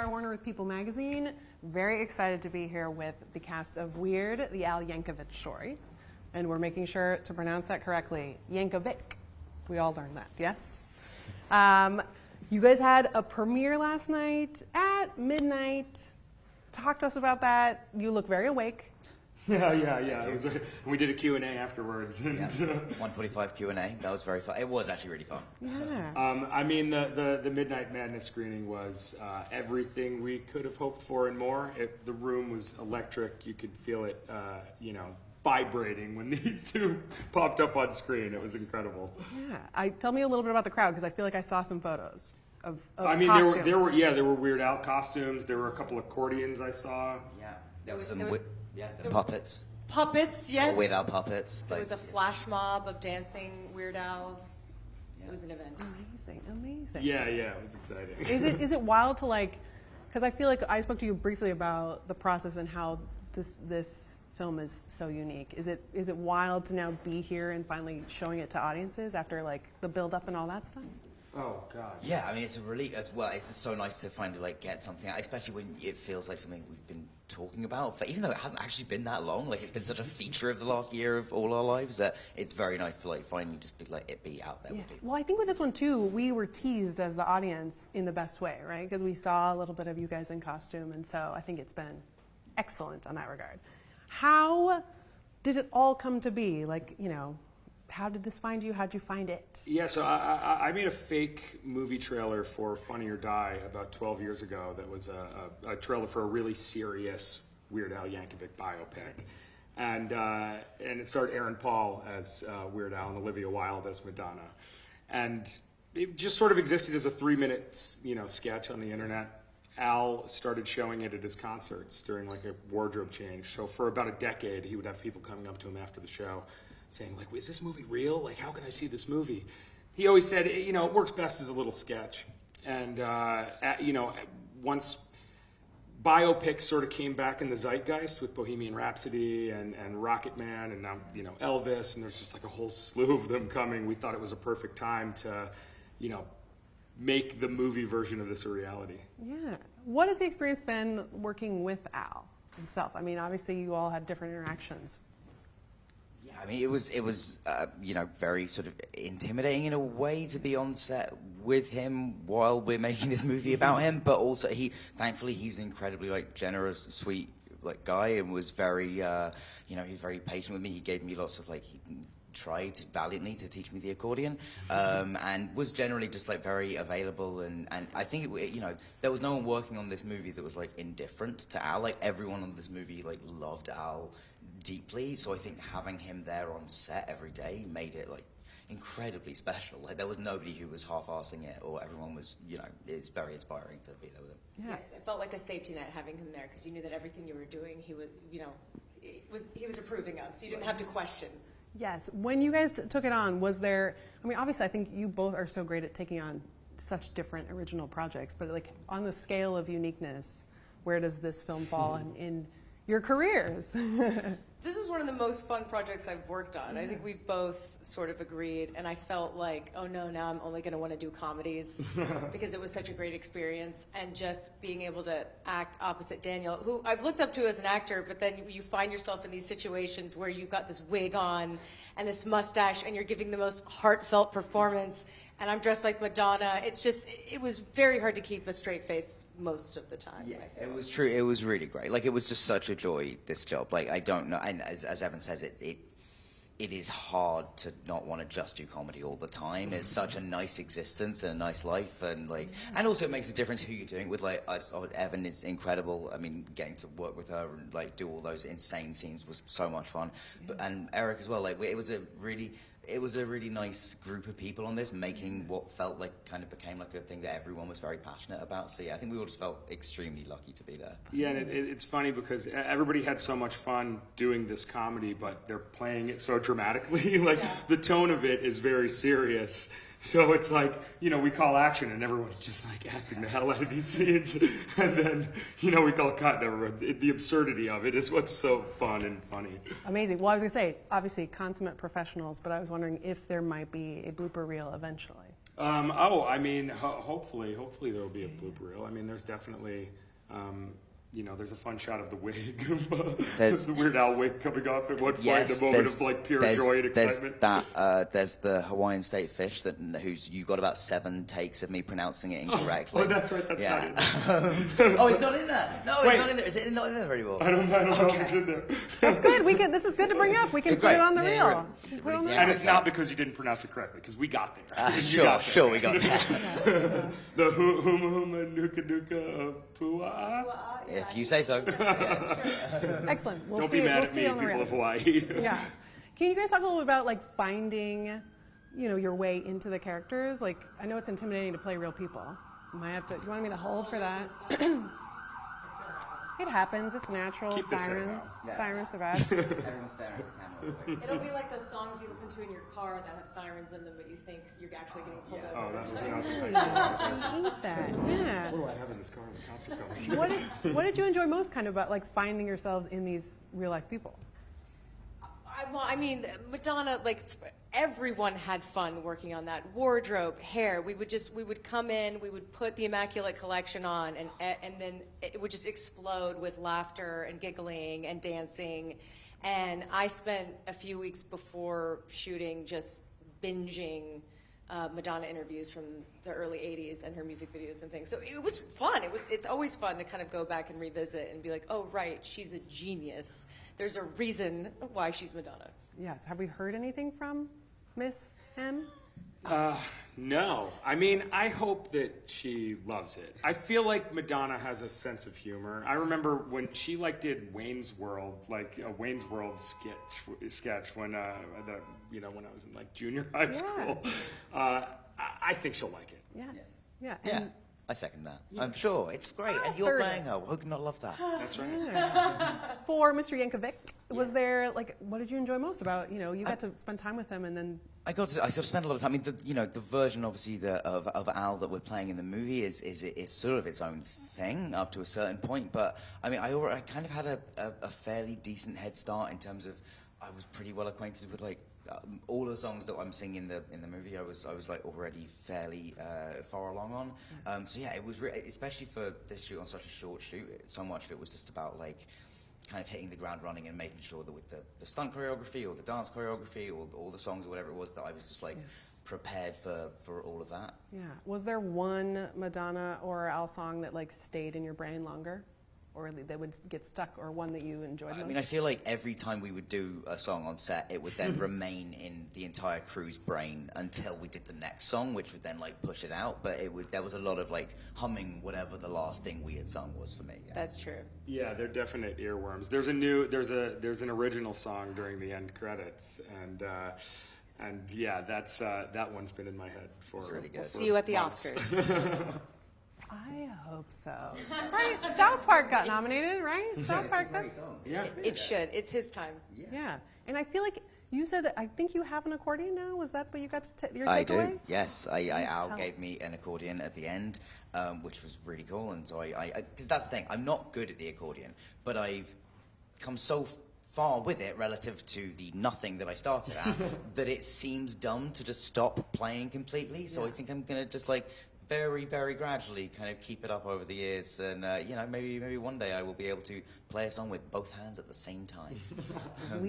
J.R. Warner with People Magazine. Very excited to be here with the cast of Weird, the Al Yankovic story. And we're making sure to pronounce that correctly. Yankovic. We all learned that, yes? You guys had a premiere last night at midnight. Talk to us about that. You look very awake. Yeah. It was, we did a Q&A afterwards. And, 1:45 Q&A. That was very fun. It was actually really fun. Yeah. I mean, the Midnight Madness screening was everything we could have hoped for and more. The room was electric. You could feel it, vibrating when these two popped up on screen. It was incredible. Yeah. Tell me a little bit about the crowd, because I feel like I saw some photos of I mean, costumes. there were Weird Al costumes. There were a couple of accordions I saw. Yeah. There was some the puppets. Puppets, yes. Weird Al puppets. There was a flash mob of dancing Weird Als. Yeah. It was an event. Amazing. Yeah, it was exciting. Is it wild to because I feel like I spoke to you briefly about the process and how this film is so unique. Is it wild to now be here and finally showing it to audiences after the build up and all that stuff? Oh God. Yeah, I mean it's a relief as well. It's just so nice to finally get something out, especially when it feels like something we've been talking about. But even though it hasn't actually been that long, it's been such a feature of the last year of all our lives that it's very nice to finally just be out there. Yeah. Well, I think with this one too, we were teased as the audience in the best way, right? Because we saw a little bit of you guys in costume, and so I think it's been excellent on that regard. How did it all come to be? How did this find you? How'd you find it? Yeah, so I made a fake movie trailer for Funny or Die about 12 years ago that was a trailer for a really serious Weird Al Yankovic biopic. And it starred Aaron Paul as Weird Al and Olivia Wilde as Madonna. And it just sort of existed as a 3-minute sketch on the internet. Al started showing it at his concerts during a wardrobe change. So for about a decade, he would have people coming up to him after the show saying, is this movie real? How can I see this movie? He always said, it works best as a little sketch. And, once biopics sort of came back in the zeitgeist with Bohemian Rhapsody and Rocket Man and now, Elvis, and there's just a whole slew of them coming, we thought it was a perfect time to, make the movie version of this a reality. Yeah. What has the experience been working with Al himself? I mean, obviously you all had different interactions. Yeah, I mean, it was very sort of intimidating in a way to be on set with him while we're making this movie about him. But also, thankfully, he's an incredibly generous, sweet guy, and was very, he's very patient with me. He gave me lots of he tried valiantly to teach me the accordion, and was generally just very available. And I think there was no one working on this movie that was indifferent to Al. Everyone on this movie loved Al deeply, so I think having him there on set every day made it incredibly special. There was nobody who was half-arsing it, or everyone was, it's very inspiring to be there with him. Yeah. Yes, it felt like a safety net having him there, because you knew that everything you were doing, he was approving of, so you didn't have to question. Yes. When you guys took it on, was there, obviously I think you both are so great at taking on such different original projects, but on the scale of uniqueness, where does this film fall in your careers? This is one of the most fun projects I've worked on. I think we've both sort of agreed, and I felt oh no, now I'm only going to want to do comedies because it was such a great experience, and just being able to act opposite Daniel, who I've looked up to as an actor, but then you find yourself in these situations where you've got this wig on and this mustache, and you're giving the most heartfelt performance, and I'm dressed like Madonna. It was very hard to keep a straight face most of the time. Yeah, it was true. It was really great. It was just such a joy, this job. I don't know, and as Evan says, it is hard to not want to just do comedy all the time. It's such a nice existence and a nice life, and and also it makes a difference who you're doing with. Evan is incredible. I mean, getting to work with her and do all those insane scenes was so much fun. And Eric as well. It was a really nice group of people on this, making what felt kind of became a thing that everyone was very passionate about. So yeah, I think we all just felt extremely lucky to be there. Yeah, and it's funny because everybody had so much fun doing this comedy, but they're playing it so dramatically. The tone of it is very serious. So it's we call action and everyone's just acting the hell out of these scenes. And then, we call cut and everyone, the absurdity of it is what's so fun and funny. Amazing. Well, I was going to say, obviously consummate professionals, but I was wondering if there might be a blooper reel eventually. I mean, hopefully there will be a blooper reel. I mean, there's definitely, there's a fun shot of the wig, the Weird Al wig coming off at one point, a moment of like pure joy and excitement. There's the Hawaiian state fish you got about 7 takes of me pronouncing it incorrectly. Oh, that's right. That's not in there. Oh, it's not in there. No, it's not in there. Is it not in there anymore? I don't know if it's in there. That's good. This is good to bring up. We can put it on the reel. And it's not because you didn't pronounce it correctly, because we got there. Sure, we got there. The huma huma nuka nuka pua. If you say so. Excellent. Don't be mad at me, people of Hawaii. Yeah. Can you guys talk a little bit about like finding, your way into the characters? Like, I know it's intimidating to play real people. You might have to. You want me to hold for that? It happens. It's natural. Keep this Sirens. Yeah. Sirens are bad. Everyone's staring at the camera. It'll be like those songs you listen to in your car that have sirens in them, but you think you're actually getting pulled over. That's nice. I hate that. Yeah. What do I have in this car when the cops are coming? What did you enjoy most kind of about like finding yourselves in these real life people? I mean, Madonna, like, everyone had fun working on that. Wardrobe, hair. We would come in, we would put the Immaculate Collection on, and then it would just explode with laughter and giggling and dancing. And I spent a few weeks before shooting just binging Madonna interviews from the early 80s and her music videos and things. So it was fun. It's always fun to kind of go back and revisit and be like, oh, right, she's a genius. There's a reason why she's Madonna. Yes. Have we heard anything from Miss M? No. I mean, I hope that she loves it. I feel like Madonna has a sense of humor. I remember when she did Wayne's World, like a Wayne's World sketch when when I was in like junior high school. I think she'll like it. Yes. Yeah. Yeah, I second that. I'm sure. It's great. And you're playing her. Who can not love that? That's right. For Mr. Yankovic, was there like what did you enjoy most about you got to spend time with him and then I got to spend a lot of time. I mean, the version obviously of Al that we're playing in the movie is sort of its own thing up to a certain point. But I mean, I kind of had a fairly decent head start in terms of I was pretty well acquainted with like all the songs that I'm singing in the movie. I was like already fairly far along on. So yeah, it was especially for this shoot on such a short shoot. So much of it was just about like kind of hitting the ground running and making sure that with the stunt choreography or the dance choreography or all the songs or whatever it was that I was just like prepared for all of that. Yeah. Was there one Madonna or Al song that like stayed in your brain longer? Or that would get stuck, or one that you enjoyed most? I mean, I feel like every time we would do a song on set, it would then remain in the entire crew's brain until we did the next song, which would then like push it out. But there was a lot of like humming whatever the last thing we had sung was for me. Yeah. That's true. Yeah, they're definite earworms. There's an original song during the end credits, and yeah, that one's been in my head for. Really good. See you at the months. Oscars. I hope so. Right? South Park got nominated, right? South Park. Yeah, It should. It's his time. Yeah. And I feel like you said that I think you have an accordion now. Was that what you got to your I takeaway? do. Yes, Al gave me an accordion at the end, which was really cool. And so because that's the thing, I'm not good at the accordion, but I've come so far with it relative to the nothing that I started at that it seems dumb to just stop playing completely. So I think I'm gonna just like very, very gradually kind of keep it up over the years, and maybe one day I will be able to play a song with both hands at the same time.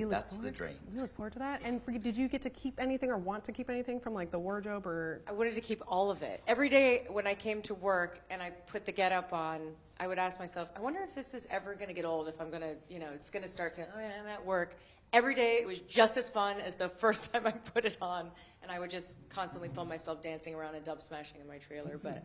That's the dream. We look forward to that. And did you get to keep anything or want to keep anything from like the wardrobe or? I wanted to keep all of it. Every day when I came to work and I put the get-up on, I would ask myself, I wonder if this is ever going to get old, if I'm going to, it's going to start feeling, oh yeah, I'm at work. Every day it was just as fun as the first time I put it on, and I would just constantly film myself dancing around and dub smashing in my trailer, but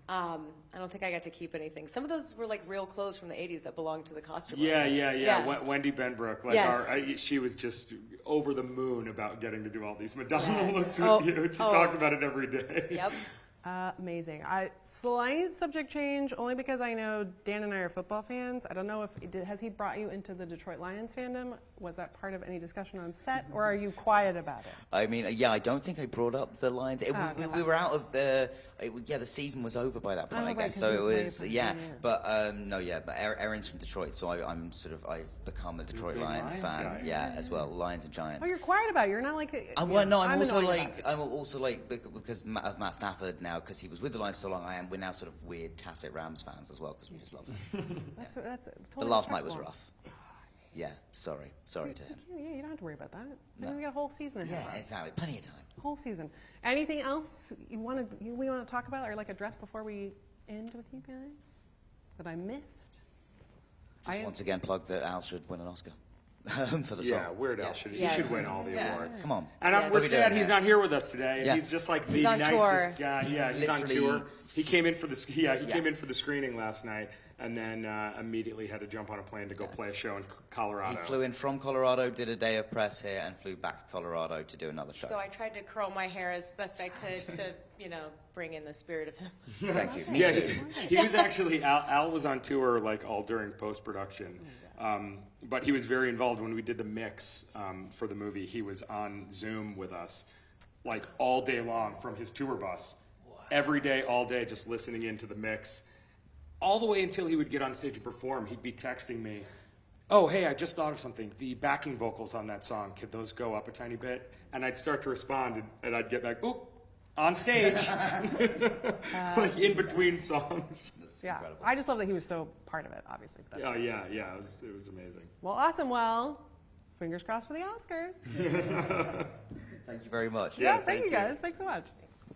I don't think I got to keep anything. Some of those were like real clothes from the 80s that belonged to the costume. Yeah. Wendy Benbrook, like Yes. she was just over the moon about getting to do all these Madonna Yes. looks with you. She talked about it every day. Yep. Amazing. Slight subject change, only because I know Dan and I are football fans. I don't know if has he brought you into the Detroit Lions fandom? Was that part of any discussion on set, or are you quiet about it? I mean, yeah, I don't think I brought up the Lions. We were out of the. The season was over by that point, I guess. So it was, But no, yeah. But Erin's from Detroit, so I've become a Detroit Lions fan, guy. yeah, as well. Lions and Giants. Oh, you're quiet about it. You're not like. I'm also like because of Matt Stafford now, because he was with the Lions so long. We're now sort of weird tacit Rams fans as well, because we just love him. That's totally But last night was respectable. rough. Yeah, sorry to him. Yeah, you don't have to worry about that. No. We got a whole season ahead of us. Exactly. Plenty of time. Whole season. Anything else we want to talk about or like address before we end with you guys that I missed? Just once again plug that Al should win an Oscar for the song. Yeah, Weird Al should Yes. he should win all the awards. Come on. And Yes. we're What are we sad doing he's here? not here with us today. Yeah. He's just like the He's on nicest tour. guy. Yeah, he's on Literally- tour. He came in for the came in for the screening last night, and then immediately had to jump on a plane to go play a show in Colorado. He flew in from Colorado, did a day of press here, and flew back to Colorado to do another show. So I tried to curl my hair as best I could to, bring in the spirit of him. Thank you. Me Yeah, too. he was actually Al was on tour like all during post production, but he was very involved when we did the mix for the movie. He was on Zoom with us like all day long from his tour bus, every day, all day, just listening into the mix, all the way until he would get on stage and perform. He'd be texting me, "Oh, hey, I just thought of something. The backing vocals on that song, could those go up a tiny bit?" And I'd start to respond, and I'd get back, "Oop." On stage, like in between songs. Yeah, Incredible. I just love that he was so part of it, obviously. But that's Yeah, it was amazing. Well, awesome. Well, fingers crossed for the Oscars. Thank you very much. Yeah, thank thank you you. guys. Thanks so much. Thanks.